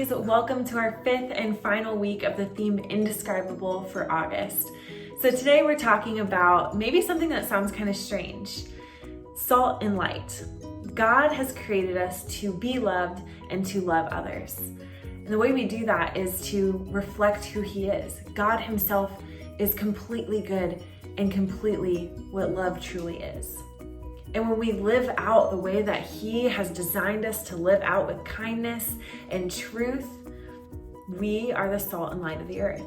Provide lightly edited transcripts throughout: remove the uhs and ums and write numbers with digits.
besties, welcome to our fifth and final week of the theme Indescribable for August. So today we're talking about maybe something that sounds kind of strange, salt and light. God has created us to be loved and to love others. And the way we do that is to reflect who He is. God Himself is completely good and completely what love truly is. And when we live out the way that He has designed us to live out with kindness and truth, we are the salt and light of the earth.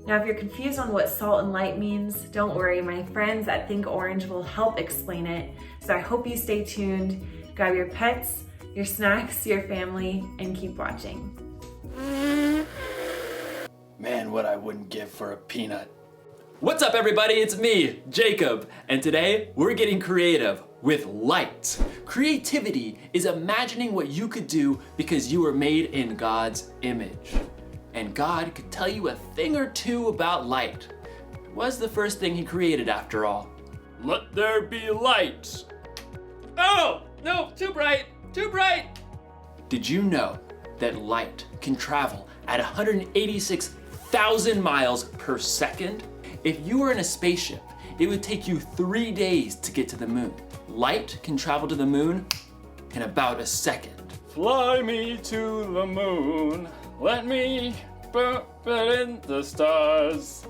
Now, if you're confused on what salt and light means, don't worry. My friends at Think Orange will help explain it. So I hope you stay tuned, grab your pets, your snacks, your family, and keep watching. Man, what I wouldn't give for a peanut. What's up, everybody? It's me, Jacob, and today we're getting creative with light. Creativity is imagining what you could do because you were made in God's image. And God could tell you a thing or two about light. It was the first thing He created, after all. Let there be light. Oh, no, too bright, too bright. Did you know that light can travel at 186,000 miles per second? If you were in a spaceship, it would take you 3 days to get to the moon. Light can travel to the moon in about a second. Fly me to the moon, let me put it in the stars,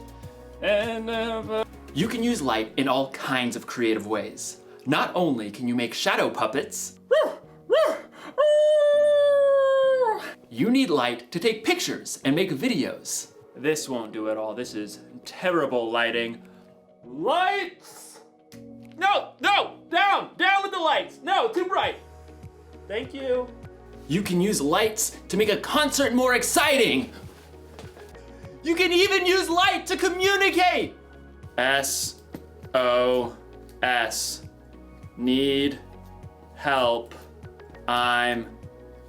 and never... You can use light in all kinds of creative ways. Not only can you make shadow puppets, you need light to take pictures and make videos. This won't do it all. This is terrible lighting. Lights! No, down with the lights. No, too bright. Thank you. You can use lights to make a concert more exciting. You can even use light to communicate. SOS. Need help. I'm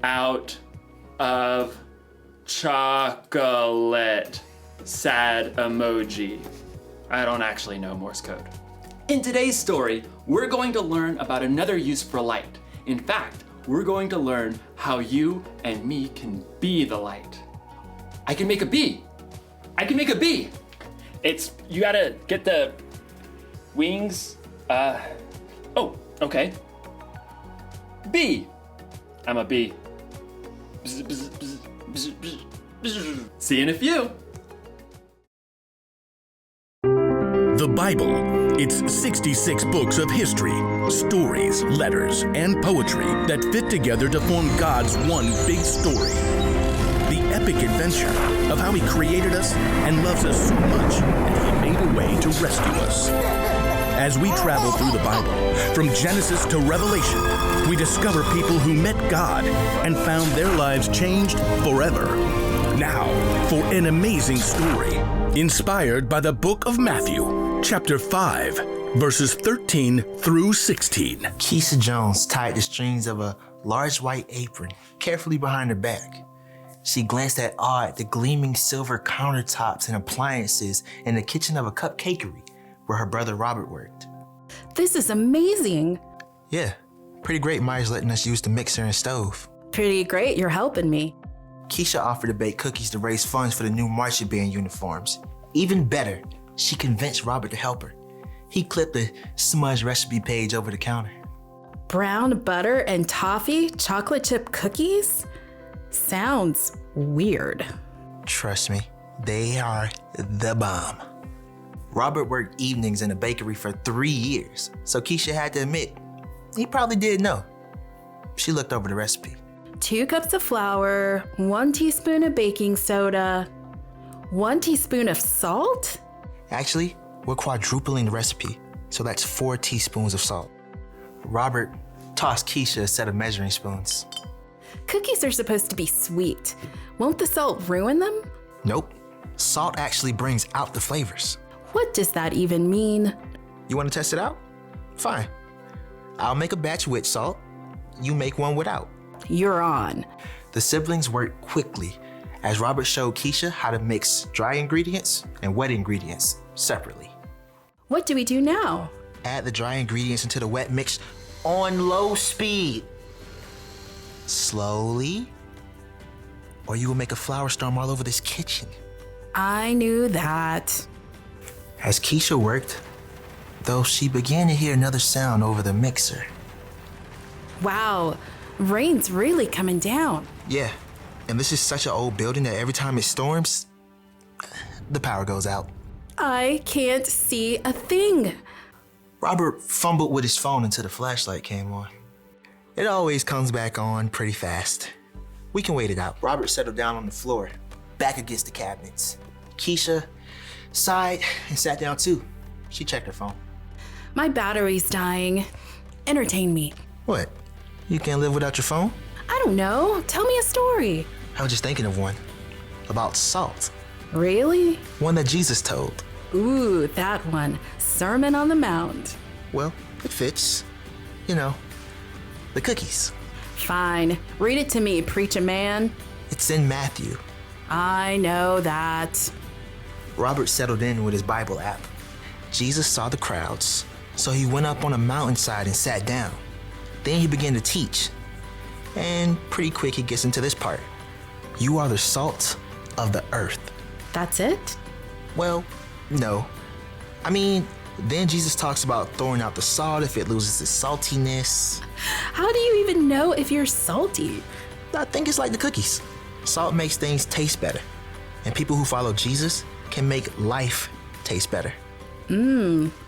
out of chocolate. Sad emoji. I don't actually know Morse code. In today's story, we're going to learn about another use for light. In fact, we're going to learn how you and me can be the light. I can make a bee. You gotta get the wings. Oh, okay. Bee. I'm a bee. Bzz, bzz, bzz, bzz, bzz, bzz. See you in a few. The Bible, it's 66 books of history, stories, letters, and poetry that fit together to form God's one big story. The epic adventure of how He created us and loves us so much that He made a way to rescue us. As we travel through the Bible, from Genesis to Revelation, we discover people who met God and found their lives changed forever. Now, for an amazing story, inspired by the book of Matthew, chapter 5, verses 13 through 16. Keisha Jones tied the strings of a large white apron carefully behind her back. She glanced at awe at the gleaming silver countertops and appliances in the kitchen of a cupcakery where her brother Robert worked. This is amazing. Yeah, pretty great Myers letting us use the mixer and stove. Pretty great you're helping me. Keisha offered to bake cookies to raise funds for the new marching band uniforms. Even better, she convinced Robert to help her. He clipped a smudge recipe page over the counter. Brown butter and toffee chocolate chip cookies? Sounds weird. Trust me, they are the bomb. Robert worked evenings in a bakery for 3 years, so Keisha had to admit, he probably did know. She looked over the recipe. 2 cups of flour, 1 teaspoon of baking soda, 1 teaspoon of salt? Actually, we're quadrupling the recipe, so that's 4 teaspoons of salt. Robert tossed Keisha a set of measuring spoons. Cookies are supposed to be sweet. Won't the salt ruin them? Nope. Salt actually brings out the flavors. What does that even mean? You want to test it out? Fine. I'll make a batch with salt. You make one without. You're on. The siblings worked quickly as Robert showed Keisha how to mix dry ingredients and wet ingredients separately. What do we do now? Add the dry ingredients into the wet mix on low speed. Slowly or you will make a flower storm all over this kitchen. I knew that. As Keisha worked, though, she began to hear another sound over the mixer. Wow, rain's really coming down. Yeah, and this is such an old building that every time it storms, the power goes out. I can't see a thing. Robert fumbled with his phone until the flashlight came on. It always comes back on pretty fast. We can wait it out. Robert settled down on the floor, back against the cabinets. Keisha sighed and sat down too. She checked her phone. My battery's dying. Entertain me. What? You can't live without your phone? I don't know. Tell me a story. I was just thinking of one. About salt. Really? One that Jesus told. Ooh, that one. Sermon on the Mount. Well, it fits. You know, the cookies. Fine. Read it to me, preacher man. It's in Matthew. I know that. Robert settled in with his Bible app. Jesus saw the crowds, so he went up on a mountainside and sat down. Then he began to teach. And pretty quick he gets into this part. You are the salt of the earth. That's it? Well, no. I mean, then Jesus talks about throwing out the salt if it loses its saltiness. How do you even know if you're salty? I think it's like the cookies. Salt makes things taste better. And people who follow Jesus can make life taste better.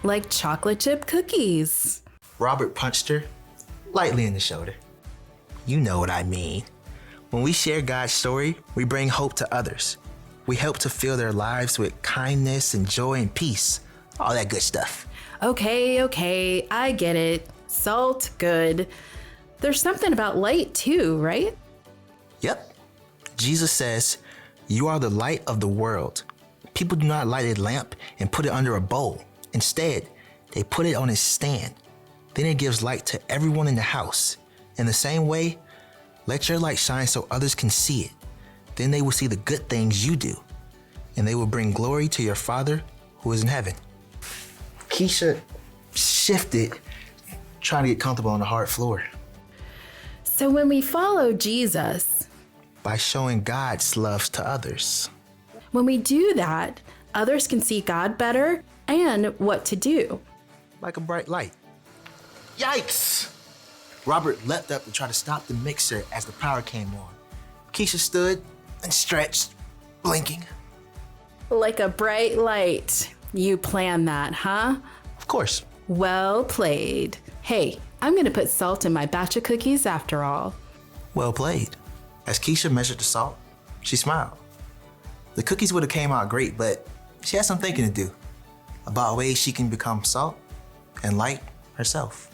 Like chocolate chip cookies. Robert punched her lightly in the shoulder. You know what I mean. When we share God's story, we bring hope to others. We help to fill their lives with kindness and joy and peace. All that good stuff. Okay, I get it. Salt, good. There's something about light too, right? Yep. Jesus says, you are the light of the world. People do not light a lamp and put it under a bowl. Instead, they put it on a stand. Then it gives light to everyone in the house. In the same way, let your light shine so others can see it. Then they will see the good things you do, and they will bring glory to your Father who is in heaven. Keisha shifted, trying to get comfortable on the hard floor. So when we follow Jesus, By showing God's love to others. when we do that, others can see God better and what to do. Like a bright light. Yikes! Robert leapt up to try to stop the mixer as the power came on. Keisha stood and stretched, blinking. Like a bright light. You planned that, huh? Of course. Well played. Hey, I'm gonna put salt in my batch of cookies after all. Well played. As Keisha measured the salt, she smiled. The cookies would have came out great, but she had some thinking to do about ways she can become salt and light herself.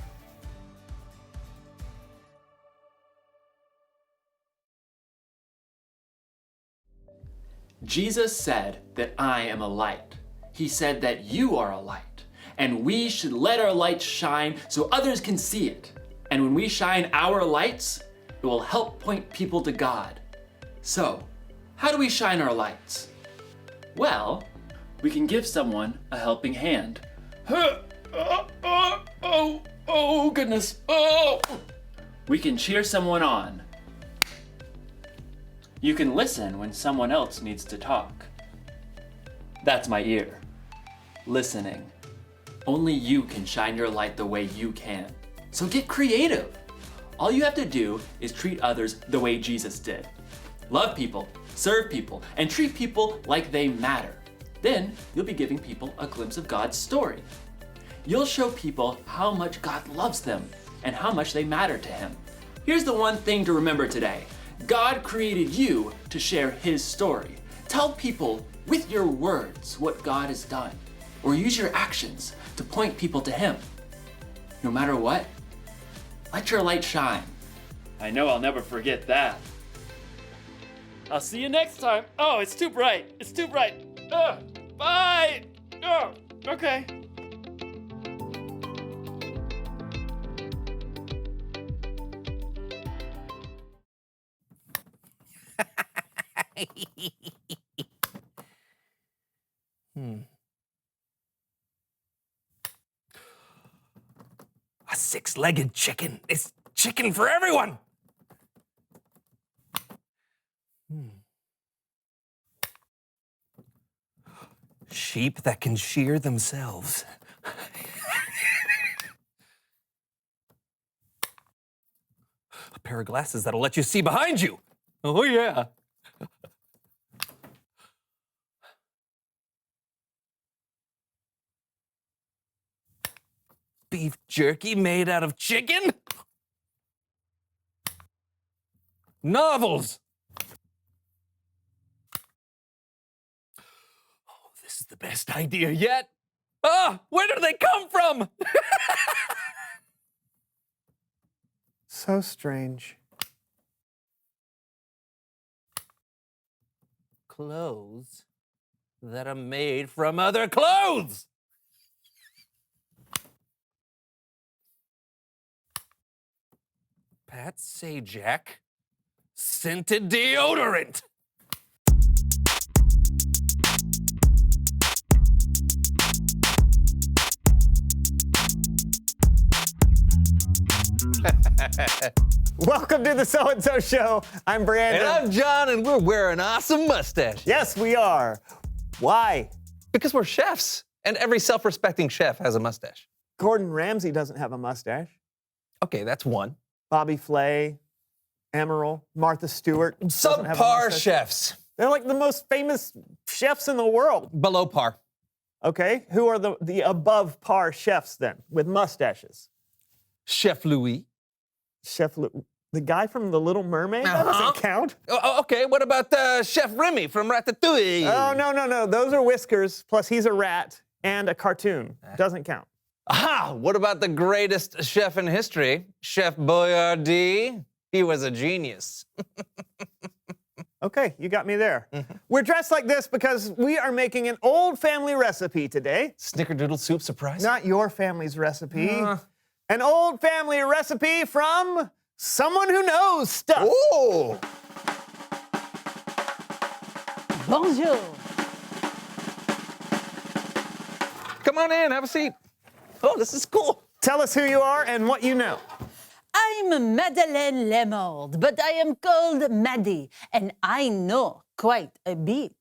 Jesus said that I am a light. He said that you are a light, and we should let our light shine so others can see it. And when we shine our lights, it will help point people to God. So, how do we shine our lights? Well, we can give someone a helping hand. Oh, goodness. Oh! We can cheer someone on. You can listen when someone else needs to talk. That's my ear. Listening. Only you can shine your light the way you can. So get creative. All you have to do is treat others the way Jesus did. Love people, serve people, and treat people like they matter. Then you'll be giving people a glimpse of God's story. You'll show people how much God loves them and how much they matter to Him. Here's the one thing to remember today. God created you to share His story. Tell people with your words what God has done, or use your actions to point people to Him. No matter what, let your light shine. I know I'll never forget that. I'll see you next time. Oh, it's too bright. It's too bright. Bye. Oh, okay. A six-legged chicken is chicken for everyone. Sheep that can shear themselves. A pair of glasses that'll let you see behind you. Oh, yeah. Beef jerky made out of chicken? Novels. Oh, this is the best idea yet. Ah, where do they come from? So strange. Clothes that are made from other clothes. Pat Sajak scented deodorant. Welcome to the So and So Show. I'm Brandon. And I'm John, and we're wearing awesome mustaches. Yes, we are. Why? Because we're chefs, and every self-respecting chef has a mustache. Gordon Ramsay doesn't have a mustache. Okay, that's one. Bobby Flay, Emerald, Martha Stewart. doesn't have a Subpar mustache. chefs. They're like the most famous chefs in the world. Below par. Okay, who are the above par chefs then with mustaches? Chef Louis. The guy from The Little Mermaid? That doesn't count. Oh, okay, what about Chef Remy from Ratatouille? Oh, no. Those are whiskers, plus he's a rat and a cartoon. Doesn't count. Aha! What about the greatest chef in history, Chef Boyardee? He was a genius. Okay, you got me there. We're dressed like this because we are making an old family recipe today. Snickerdoodle soup surprise? Not your family's recipe. An old family recipe from someone who knows stuff. Oh! Bonjour. Come on in, have a seat. Oh, this is cool. Tell us who you are and what you know. I'm Madeleine Lemord, but I am called Maddie, and I know quite a bit.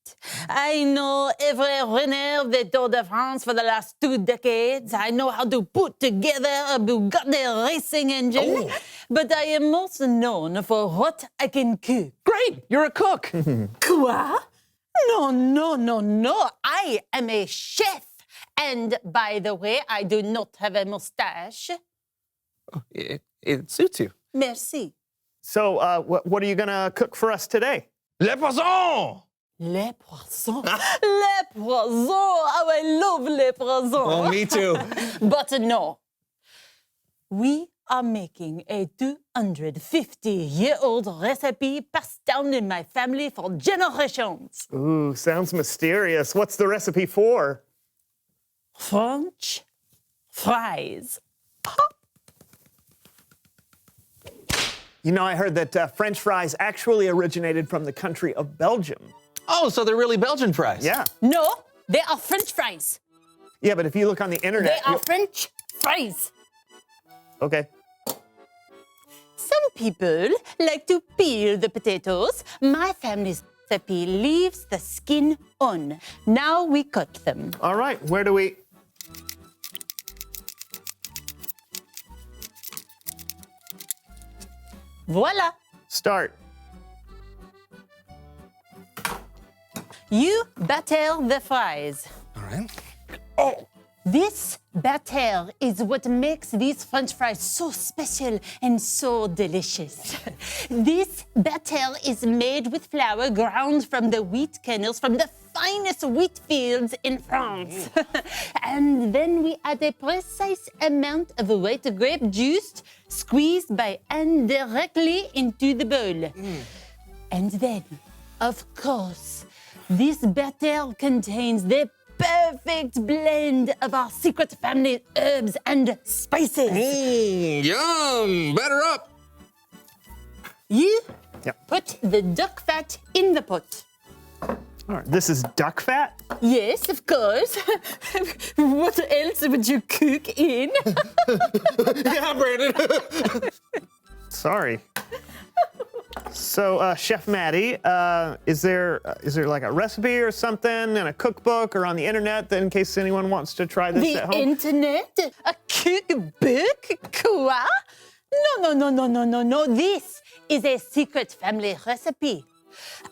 I know every winner of the Tour de France for the last 2 decades. I know how to put together a Bugatti racing engine. But I am most known for what I can cook. Great, you're a cook. Quoi? No. I am a chef. And by the way, I do not have a mustache. It suits you. Merci. So, what are you gonna cook for us today? Le poisson! Les poissons. Les poissons. Oh, I love les poissons. Oh, me too. But no. We are making a 250-year-old recipe passed down in my family for generations. Ooh, sounds mysterious. What's the recipe for? French fries. You know, I heard that French fries actually originated from the country of Belgium. Oh, so they're really Belgian fries? Yeah. No, they are French fries. Yeah, but if you look on the internet... They are French fries. Okay. Some people like to peel the potatoes. My family's recipe leaves the skin on. Now we cut them. All right, where do we... Voila. Start. You batter the fries. All right. This batter is what makes these French fries so special and so delicious. This batter is made with flour ground from the wheat kernels from the finest wheat fields in France. And then we add a precise amount of white grape juice squeezed by hand directly into the bowl. And then, of course, this batter contains the perfect blend of our secret family herbs and spices. Yum! Batter up! You Yep. put the duck fat in the pot. All right, this is duck fat? Yes, of course. What else would you cook in? Yeah, Brandon. Sorry. So, Chef Maddie, is there like a recipe or something in a cookbook or on the internet that in case anyone wants to try this at The home? internet? A cookbook? Quoi? No. This is a secret family recipe.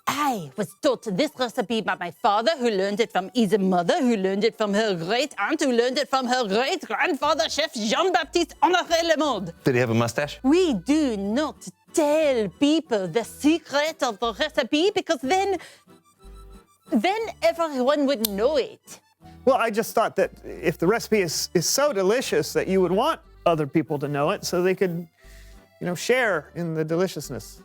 I was taught this recipe by my father, who learned it from his mother, who learned it from her great aunt, who learned it from her great grandfather, Chef Jean-Baptiste Honoré Le Monde. Did he have a mustache? We do not tell people the secret of the recipe because then everyone would know it. Well, I just thought that if the recipe is so delicious that you would want other people to know it so they could, share in the deliciousness.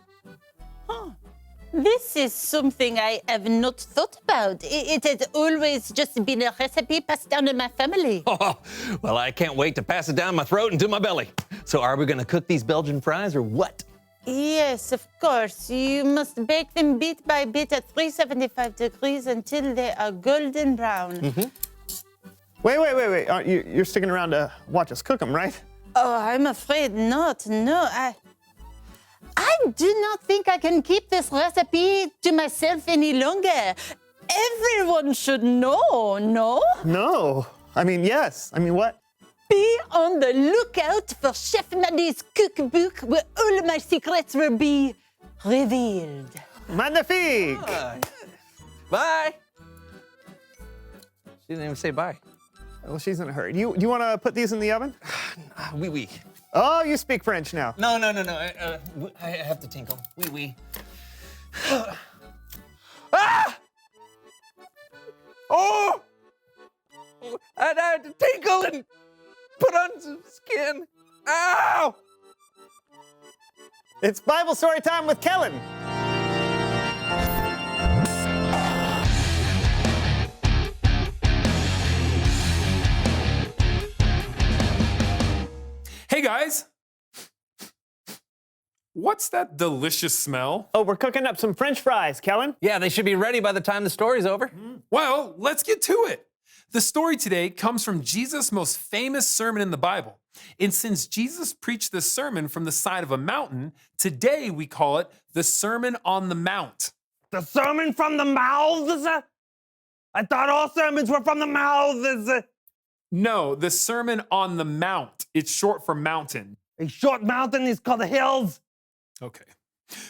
This is something I have not thought about. It has always just been a recipe passed down in my family. Oh, well, I can't wait to pass it down my throat into my belly. So are we going to cook these Belgian fries or what? Yes, of course. You must bake them bit by bit at 375 degrees until they are golden brown. Wait. You're sticking around to watch us cook them, right? Oh, I'm afraid not. No, I do not think I can keep this recipe to myself any longer. Everyone should know, no? No. I mean, yes. I mean, what? Be on the lookout for Chef Maddie's cookbook where all my secrets will be revealed. Magnifique! Bye. She didn't even say bye. Well, she's in a hurry. Do you want to put these in the oven? Oui. Oh, you speak French now. No. I have to tinkle. Oui. Ah! Oh! I had to tinkle and put on some skin. Ow! It's Bible story time with Kellen. Hey guys! What's that delicious smell? Oh, we're cooking up some French fries, Kellen. Yeah, they should be ready by the time the story's over. Well, let's get to it. The story today comes from Jesus' most famous sermon in the Bible. And since Jesus preached this sermon from the side of a mountain, today we call it the Sermon on the Mount. The sermon from the mouths? I thought all sermons were from the mouths. No, the Sermon on the Mount. It's short for mountain. A short mountain is called the hills. Okay.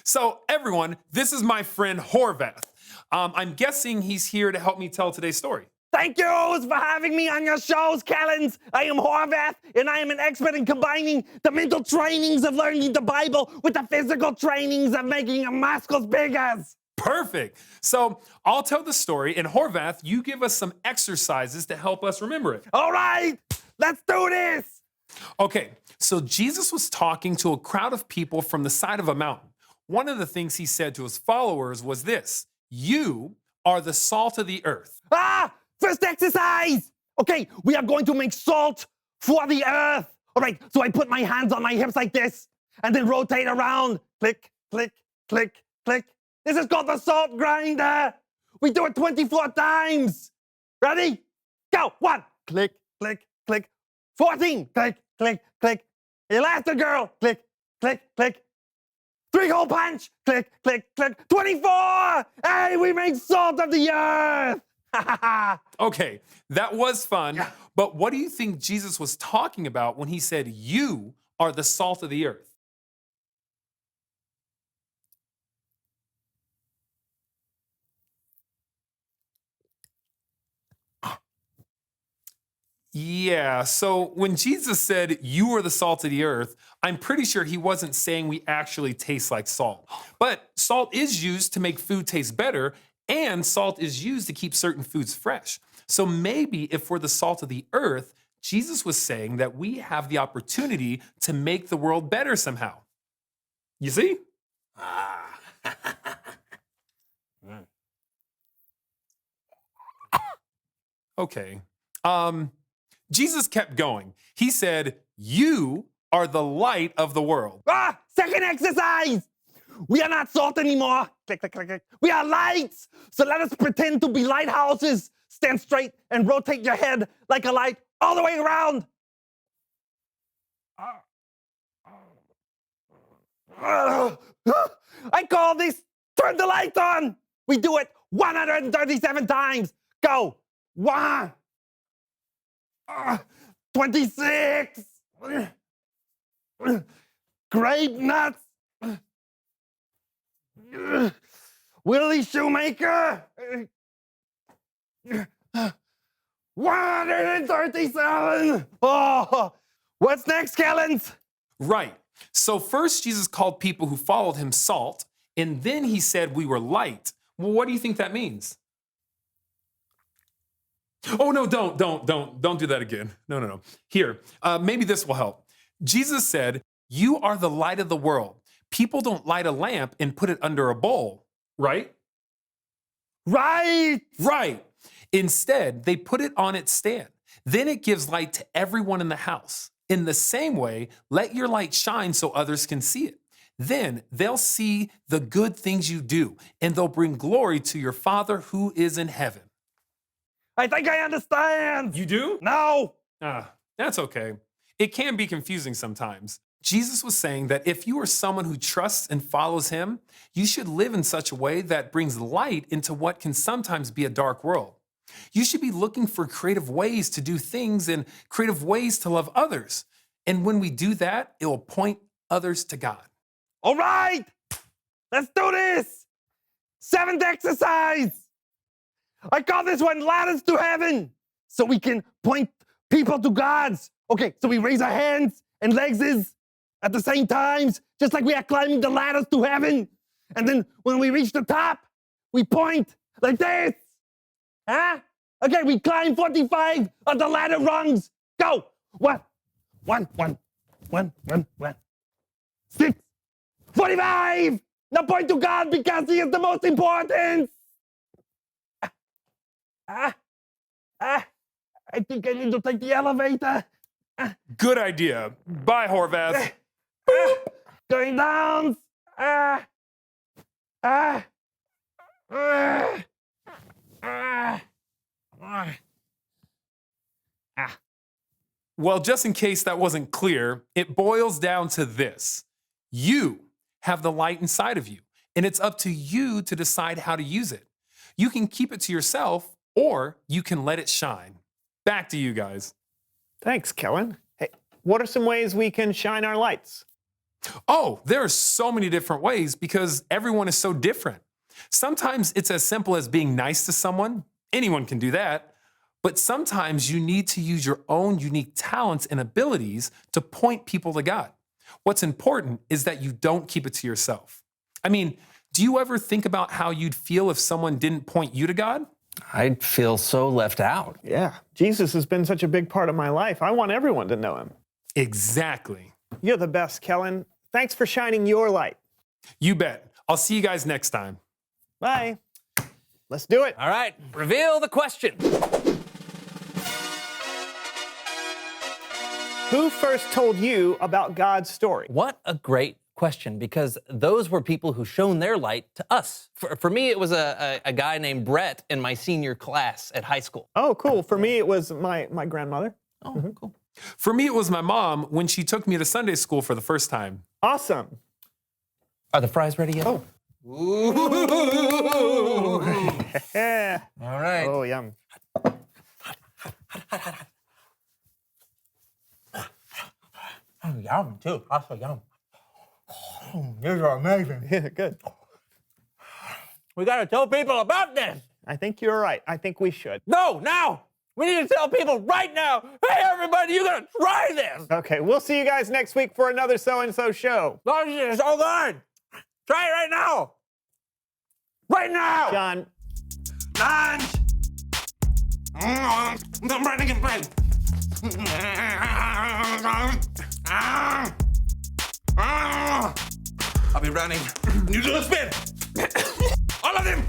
So everyone, this is my friend Horvath. I'm guessing he's here to help me tell today's story. Thank you for having me on your shows, Callens. I am Horvath, and I am an expert in combining the mental trainings of learning the Bible with the physical trainings of making your muscles bigger. Perfect. So I'll tell the story, and Horvath, you give us some exercises to help us remember it. All right, let's do this. Okay, so Jesus was talking to a crowd of people from the side of a mountain. One of the things he said to his followers was this: you are the salt of the earth. First exercise. Okay, we are going to make salt for the earth. All right, so I put my hands on my hips like this and then rotate around. Click, click, click, click. This is called the salt grinder. We do it 24 times. Ready? Go. 1. Click, click, click. 14. Click, click, click. Elastigirl. Click, click, click. 3-hole punch. Click, click, click. 24. Hey, we made salt of the earth. Okay, that was fun, but what do you think Jesus was talking about when he said, you are the salt of the earth? Yeah, so when Jesus said, you are the salt of the earth, I'm pretty sure he wasn't saying we actually taste like salt. But salt is used to make food taste better, and salt is used to keep certain foods fresh. So maybe if we're the salt of the earth, Jesus was saying that we have the opportunity to make the world better somehow. You see? Okay. Jesus kept going. He said, you are the light of the world. Second exercise. We are not salt anymore. Click, click, click, click. We are lights. So let us pretend to be lighthouses. Stand straight and rotate your head like a light all the way around. I call this turn the lights on. We do it 137 times. Go. 1. 26. Grape nuts. Willie Shoemaker. 137. Oh, what's next, Kellens? Right. So first Jesus called people who followed him salt, and then he said we were light. Well, what do you think that means? Oh, no, don't do that again. No. Here, maybe this will help. Jesus said, you are the light of the world. People don't light a lamp and put it under a bowl, right? Right. Right. Instead, they put it on its stand. Then it gives light to everyone in the house. In the same way, let your light shine so others can see it. Then they'll see the good things you do, and they'll bring glory to your Father who is in heaven. I think I understand. You do? No. That's okay. It can be confusing sometimes. Jesus was saying that if you are someone who trusts and follows him, you should live in such a way that brings light into what can sometimes be a dark world. You should be looking for creative ways to do things and creative ways to love others. And when we do that, it will point others to God. All right. Let's do this. 7th exercise. I call this one ladders to heaven. So we can point people to God's. Okay, so we raise our hands and legs at the same times, just like we are climbing the ladders to heaven. And then when we reach the top, we point like this. Huh? Okay, we climb 45 of the ladder rungs. Go. 1. 6. 45. Now point to God because he is the most important. I think I need to take the elevator. Good idea. Bye, Horvath. Going down. Well, just in case that wasn't clear, it boils down to this. You have the light inside of you, and it's up to you to decide how to use it. You can keep it to yourself, or you can let it shine. Back to you guys. Thanks, Kellen. Hey, what are some ways we can shine our lights? Oh, there are so many different ways because everyone is so different. Sometimes it's as simple as being nice to someone. Anyone can do that. But sometimes you need to use your own unique talents and abilities to point people to God. What's important is that you don't keep it to yourself. I mean, do you ever think about how you'd feel if someone didn't point you to God? I'd feel so left out. Yeah, Jesus has been such a big part of my life. I want everyone to know him. Exactly. You're the best, Kellen. Thanks for shining your light. You bet. I'll see you guys next time. Bye. Let's do it. All right, reveal the question. Who first told you about God's story? What a great question, because those were people who shone their light to us. For me, it was a guy named Brett in my senior class at high school. Oh, cool. For me, it was my grandmother. Oh, cool. For me, it was my mom when she took me to Sunday school for the first time. Awesome. Are the fries ready yet? Oh. Ooh. All right. Oh, yum. Oh, yum, too. Also yum. Oh, these are amazing. Yeah, good. We got to tell people about this. I think you're right. I think we should. No, now. We need to tell people right now. Hey, everybody, you got to try this. Okay, we'll see you guys next week for another So-and-So show. Oh, this is so good. Try it right now. Right now. John. Lunch. I'm running in bread. I'll be running. You do a spin. All of them.